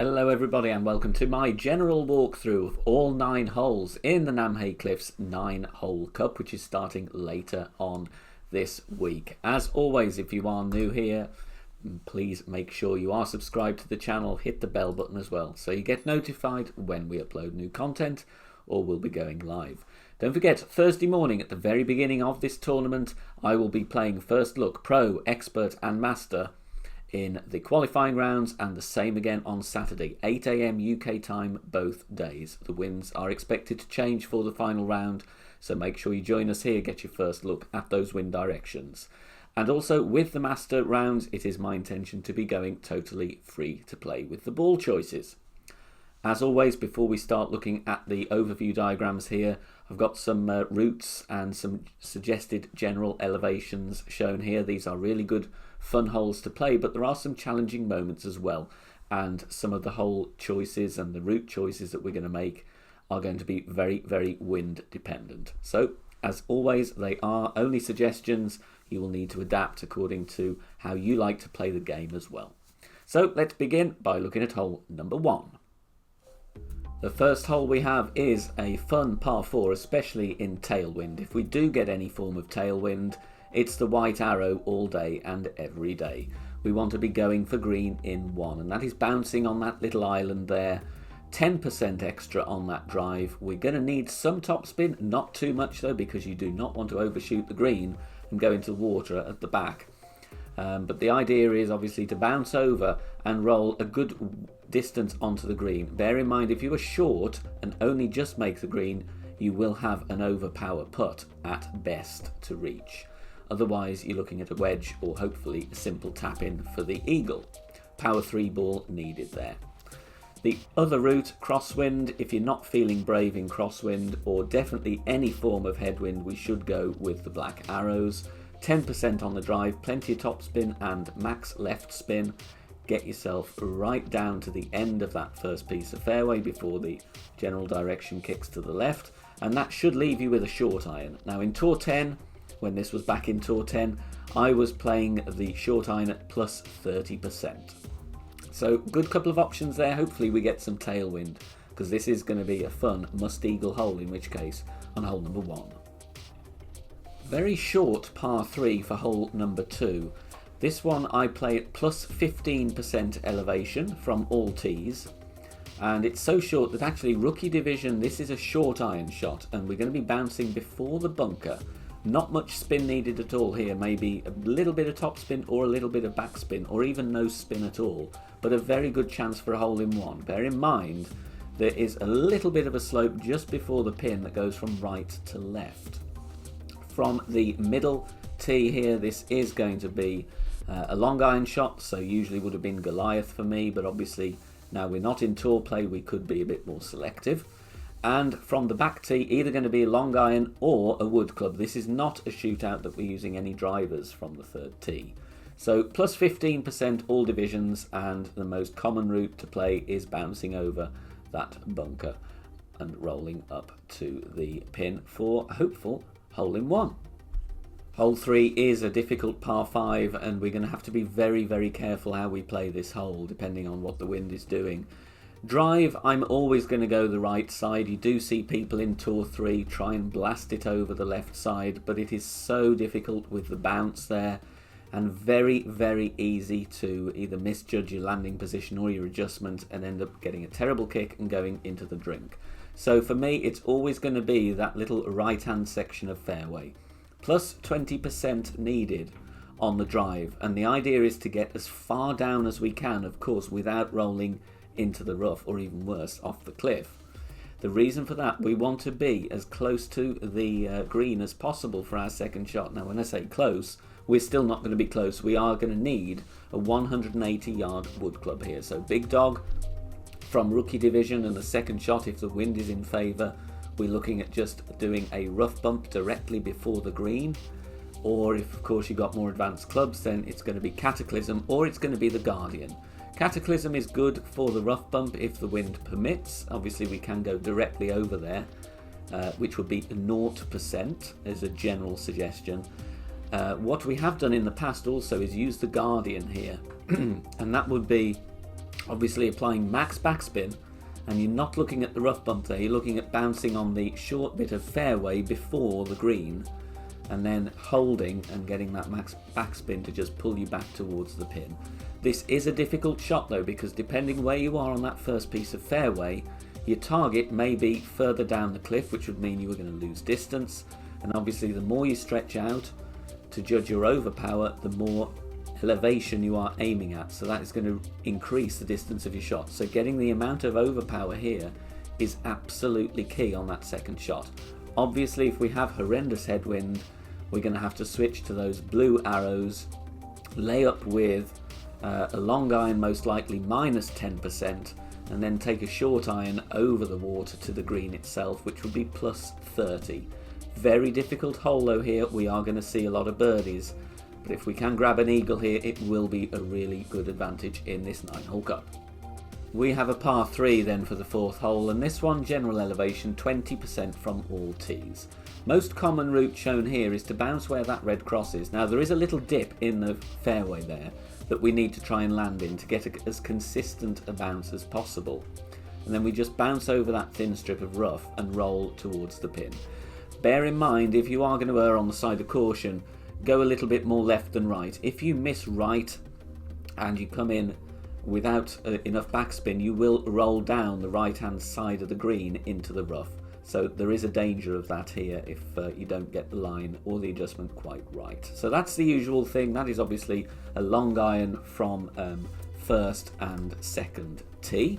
Hello everybody and welcome to my general walkthrough of all 9 holes in the Namhae Cliffs 9-hole cup, which is starting later on this week. As always, if you are new here, please make sure you are subscribed to the channel, hit the bell button as well so you get notified when we upload new content or we'll be going live. Don't forget, Thursday morning at the very beginning of this tournament I will be playing First Look, Pro, Expert and Master in the qualifying rounds, and the same again on Saturday, 8 AM UK time both days. The winds are expected to change for the final round, so make sure you join us here, get your first look at those wind directions. And also with the Master rounds, it is my intention to be going totally free to play with the ball choices. As always, before we start looking at the overview diagrams here, I've got some routes and some suggested general elevations shown here. These are really good fun holes to play, but there are some challenging moments as well, and some of the hole choices and the route choices that we're going to make are going to be very wind dependent. So as always, they are only suggestions. You will need to adapt according to how you like to play the game as well. So let's begin by looking at hole number 1. The first hole we have is a fun par 4, especially in tailwind. If we do get any form of tailwind, it's the white arrow all day and every day. We want to be going for green in 1, and that is bouncing on that little island there. 10% extra on that drive. We're going to need some topspin, not too much though, because you do not want to overshoot the green and go into the water at the back. But the idea is obviously to bounce over and roll a good distance onto the green. Bear in mind, if you are short and only just make the green, you will have an overpower putt at best to reach. Otherwise, you're looking at a wedge or hopefully a simple tap in for the eagle. Power 3 ball needed there. The other route, crosswind, if you're not feeling brave in crosswind or definitely any form of headwind, we should go with the black arrows. 10% on the drive, plenty of topspin and max left spin. Get yourself right down to the end of that first piece of fairway before the general direction kicks to the left, and that should leave you with a short iron. Now in Tour 10, when this was back in Tour 10, I was playing the short iron at plus 30%. So good couple of options there. Hopefully we get some tailwind, because this is going to be a fun must eagle hole, in which case on hole number 1. Very short par 3 for hole number 2. This one I play at plus 15% elevation from all tees, and it's so short that actually rookie division, this is a short iron shot, and we're going to be bouncing before the bunker. Not much spin needed at all here, maybe a little bit of topspin or a little bit of backspin, or even no spin at all, but a very good chance for a hole in 1. Bear in mind there is a little bit of a slope just before the pin that goes from right to left. From the middle tee here, this is going to be a long iron shot, so usually would have been Goliath for me, but obviously now we're not in tour play, we could be a bit more selective. And from the back tee, either going to be a long iron or a wood club. This is not a shootout that we're using any drivers from the third tee. So plus 15% all divisions, and the most common route to play is bouncing over that bunker and rolling up to the pin for a hopeful hole in 1. Hole 3 is a difficult par 5, and we're going to have to be very careful how we play this hole depending on what the wind is doing. Drive, I'm always going to go the right side. You do see people in Tour 3 try and blast it over the left side, but it is so difficult with the bounce there, and very easy to either misjudge your landing position or your adjustment and end up getting a terrible kick and going into the drink. So for me, it's always going to be that little right hand section of fairway. Plus 20% needed on the drive, and the idea is to get as far down as we can, of course, without rolling into the rough or even worse, off the cliff. The reason for that, we want to be as close to the green as possible for our second shot. Now when I say close, we're still not going to be close. We are going to need a 180 yard wood club here, so big dog from rookie division, and the second shot, if the wind is in favour, we're looking at just doing a rough bump directly before the green, or if of course you've got more advanced clubs, then it's going to be Cataclysm or it's going to be the Guardian. Cataclysm is good for the rough bump if the wind permits. Obviously we can go directly over there, which would be 0% as a general suggestion. What we have done in the past also is use the Guardian here, and that would be obviously applying max backspin, and you're not looking at the rough bump there, you're looking at bouncing on the short bit of fairway before the green, and then holding and getting that max backspin to just pull you back towards the pin. This is a difficult shot though, because depending where you are on that first piece of fairway, your target may be further down the cliff, which would mean you were going to lose distance, and obviously the more you stretch out to judge your overpower, the more elevation you are aiming at, so that is going to increase the distance of your shot. So getting the amount of overpower here is absolutely key on that second shot. Obviously if we have horrendous headwind, we're going to have to switch to those blue arrows, lay up with a long iron, most likely minus 10%, and then take a short iron over the water to the green itself, which would be plus 30. Very difficult hole though here. We are going to see a lot of birdies, but if we can grab an eagle here, it will be a really good advantage in this 9-hole cup. We have a par 3 then for the 4th hole, and this one general elevation 20% from all tees. Most common route shown here is to bounce where that red cross is. Now there is a little dip in the fairway there that we need to try and land in to get as consistent a bounce as possible. And then we just bounce over that thin strip of rough and roll towards the pin. Bear in mind, if you are going to err on the side of caution, go a little bit more left than right. If you miss right and you come in without enough backspin, you will roll down the right hand side of the green into the rough. So there is a danger of that here if you don't get the line or the adjustment quite right. So that's the usual thing. That is obviously a long iron from first and second tee.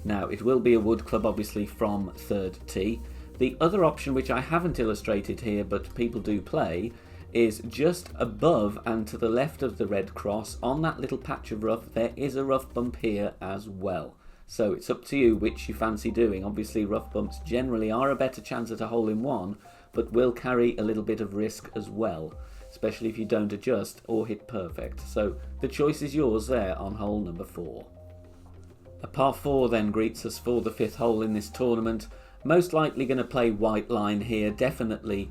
Now it will be a wood club obviously from third tee. The other option, which I haven't illustrated here but people do play, is just above and to the left of the red cross on that little patch of rough. There is a rough bump here as well, so it's up to you which you fancy doing. Obviously rough bumps generally are a better chance at a hole-in-one, but will carry a little bit of risk as well, especially if you don't adjust or hit perfect. So the choice is yours there on hole number 4. A par 4 then greets us for the 5th hole in this tournament. Most likely going to play white line here, definitely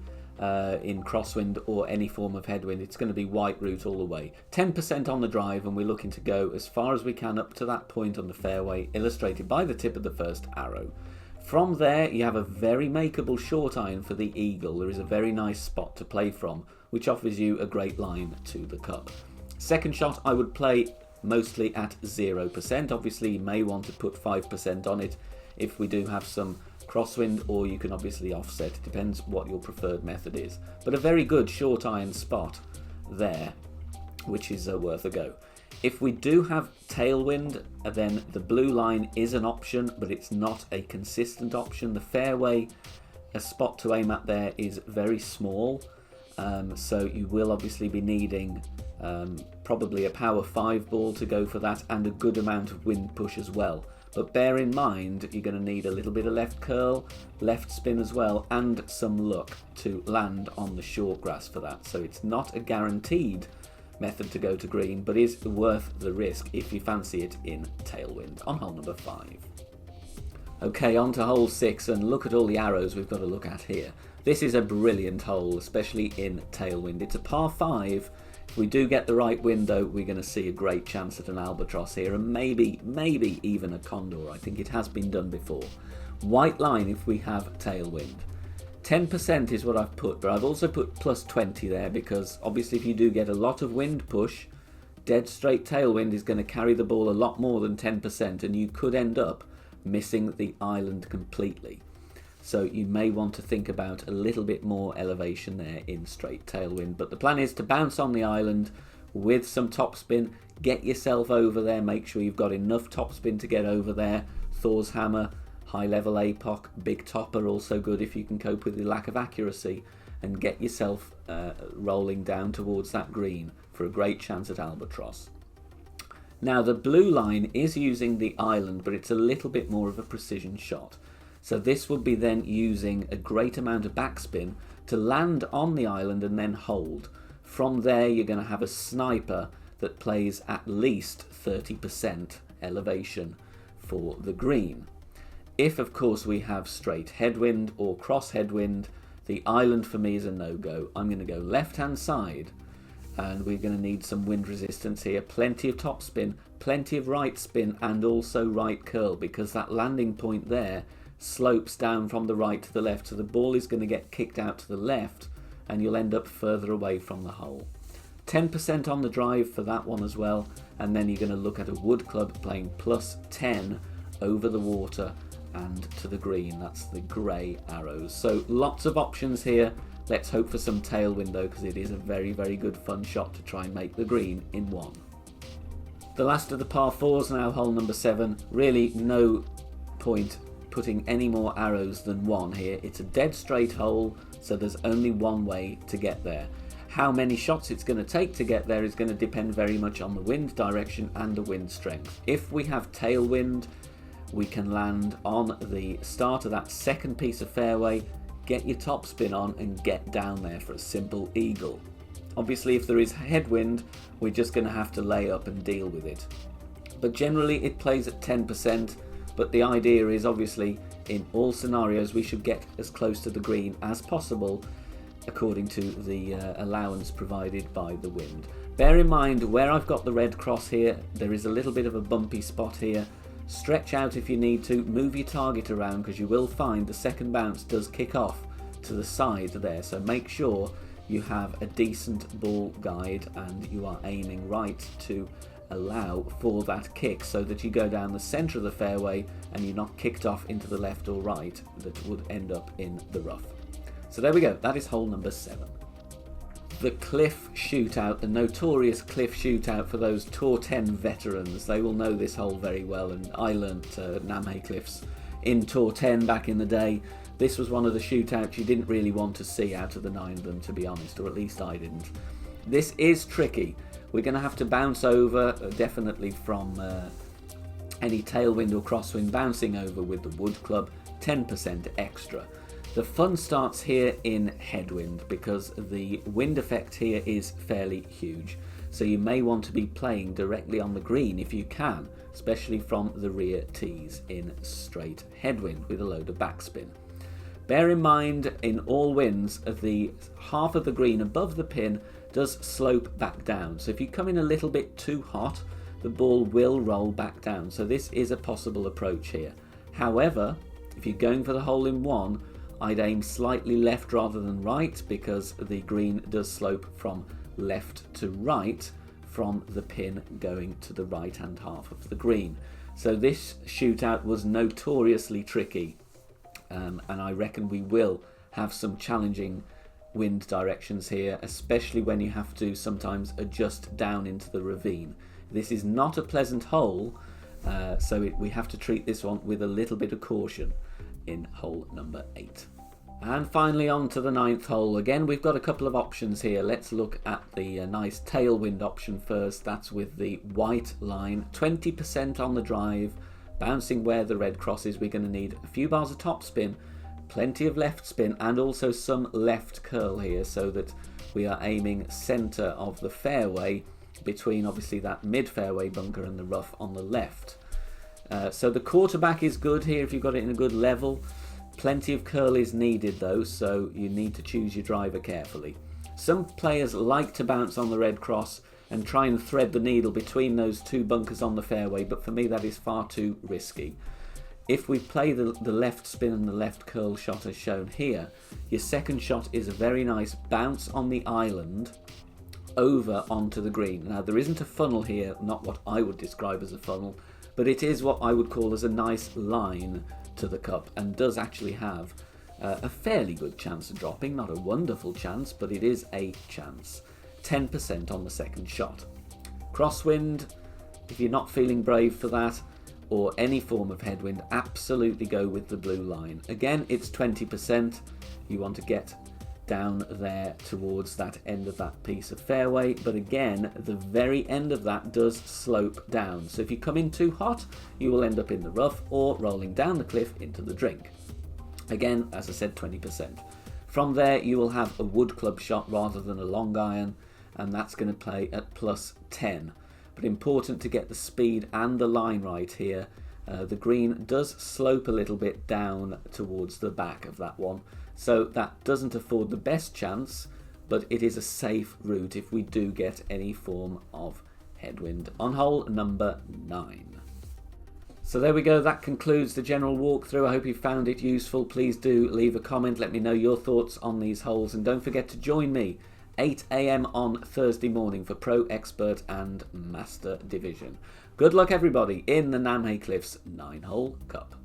in crosswind or any form of headwind. It's going to be white route all the way. 10% on the drive, and we're looking to go as far as we can up to that point on the fairway, illustrated by the tip of the first arrow. From there you have a very makeable short iron for the eagle. There is a very nice spot to play from, which offers you a great line to the cup. Second shot I would play mostly at 0%. Obviously you may want to put 5% on it if we do have some crosswind, or you can obviously offset. It depends what your preferred method is, but a very good short iron spot there, which is worth a go. If we do have tailwind, then the blue line is an option, but it's not a consistent option. The fairway, a spot to aim at there, is very small, so you will obviously be needing probably a power 5 ball to go for that, and a good amount of wind push as well. But bear in mind, you're going to need a little bit of left curl, left spin as well, and some luck to land on the short grass for that. So it's not a guaranteed method to go to green, but is worth the risk if you fancy it in tailwind on hole number 5. Okay, on to hole 6, and look at all the arrows we've got to look at here. This is a brilliant hole, especially in tailwind. It's a par 5. If we do get the right window, we're going to see a great chance at an albatross here, and maybe even a condor. I think it has been done before. White line if we have tailwind. 10% is what I've put, but I've also put plus 20 there, because obviously if you do get a lot of wind push, dead straight tailwind is going to carry the ball a lot more than 10%, and you could end up missing the island completely. So you may want to think about a little bit more elevation there in straight tailwind. But the plan is to bounce on the island with some topspin, get yourself over there, make sure you've got enough topspin to get over there. Thor's hammer, high level APOC, big topper, also good if you can cope with the lack of accuracy, and get yourself rolling down towards that green for a great chance at albatross. Now the blue line is using the island, but it's a little bit more of a precision shot. So this would be then using a great amount of backspin to land on the island and then hold. From there you're going to have a sniper that plays at least 30% elevation for the green. If of course we have straight headwind or cross headwind, the island for me is a no-go. I'm going to go left hand side, and we're going to need some wind resistance here, plenty of topspin, plenty of right spin and also right curl, because that landing point there slopes down from the right to the left, so the ball is going to get kicked out to the left and you'll end up further away from the hole. 10% on the drive for that one as well, and then you're going to look at a wood club playing plus 10 over the water and to the green. That's the grey arrows. So lots of options here. Let's hope for some tailwind though, because it is a very, very good fun shot to try and make the green in one. The last of the par 4s now, hole number 7. Really no point putting any more arrows than one here. It's a dead straight hole, so there's only one way to get there. How many shots it's going to take to get there is going to depend very much on the wind direction and the wind strength. If we have tailwind, we can land on the start of that second piece of fairway, get your top spin on and get down there for a simple eagle. Obviously if there is headwind, we're just going to have to lay up and deal with it. But generally it plays at 10%, but the idea is obviously in all scenarios we should get as close to the green as possible according to the allowance provided by the wind. Bear in mind where I've got the red cross here, there is a little bit of a bumpy spot here. Stretch out if you need to, move your target around, because you will find the second bounce does kick off to the side there, so make sure you have a decent ball guide and you are aiming right to allow for that kick, so that you go down the centre of the fairway and you're not kicked off into the left or right that would end up in the rough. So there we go, that is hole number 7. The Cliff Shootout, the notorious Cliff Shootout for those Tour 10 veterans. They will know this hole very well, and I learnt Namhae Cliffs in Tour 10 back in the day. This was one of the shootouts you didn't really want to see out of the 9 of them, to be honest, or at least I didn't. This is tricky. We're going to have to bounce over, definitely from any tailwind or crosswind, bouncing over with the wood club, 10% extra. The fun starts here in headwind, because the wind effect here is fairly huge. So you may want to be playing directly on the green if you can, especially from the rear tees in straight headwind with a load of backspin. Bear in mind, in all winds, the half of the green above the pin does slope back down. So if you come in a little bit too hot, the ball will roll back down. So this is a possible approach here. However, if you're going for the hole in one, I'd aim slightly left rather than right, because the green does slope from left to right from the pin going to the right hand half of the green. So this shootout was notoriously tricky, and I reckon we will have some challenging wind directions here, especially when you have to sometimes adjust down into the ravine. This is not a pleasant hole, so we have to treat this one with a little bit of caution in hole number 8. And finally on to the 9th hole. Again, we've got a couple of options here. Let's look at the nice tailwind option first. That's with the white line, 20% on the drive, bouncing where the red cross is. We're going to need a few bars of top spin, plenty of left spin, and also some left curl here, so that we are aiming centre of the fairway between obviously that mid fairway bunker and the rough on the left. So the quarterback is good here if you've got it in a good level. Plenty of curl is needed though, so you need to choose your driver carefully. Some players like to bounce on the red cross and try and thread the needle between those two bunkers on the fairway, but for me that is far too risky. If we play the left spin and the left curl shot as shown here, your second shot is a very nice bounce on the island over onto the green. Now there isn't a funnel here, not what I would describe as a funnel, but it is what I would call as a nice line to the cup, and does actually have a fairly good chance of dropping. Not a wonderful chance, but it is a chance. 10% on the second shot. Crosswind, if you're not feeling brave for that, or any form of headwind, absolutely go with the blue line. Again, it's 20%. You want to get down there towards that end of that piece of fairway, but again, the very end of that does slope down. So if you come in too hot, you will end up in the rough or rolling down the cliff into the drink. Again, as I said, 20%. From there, you will have a wood club shot rather than a long iron, and that's going to play at plus 10. But important to get the speed and the line right here. The green does slope a little bit down towards the back of that one, so that doesn't afford the best chance, but it is a safe route if we do get any form of headwind on hole number 9. So there we go, that concludes the general walkthrough. I hope you found it useful. Please do leave a comment, let me know your thoughts on these holes, and don't forget to join me 8 AM on Thursday morning for Pro, Expert and Master Division. Good luck everybody in the Namhae Cliffs 9-hole cup.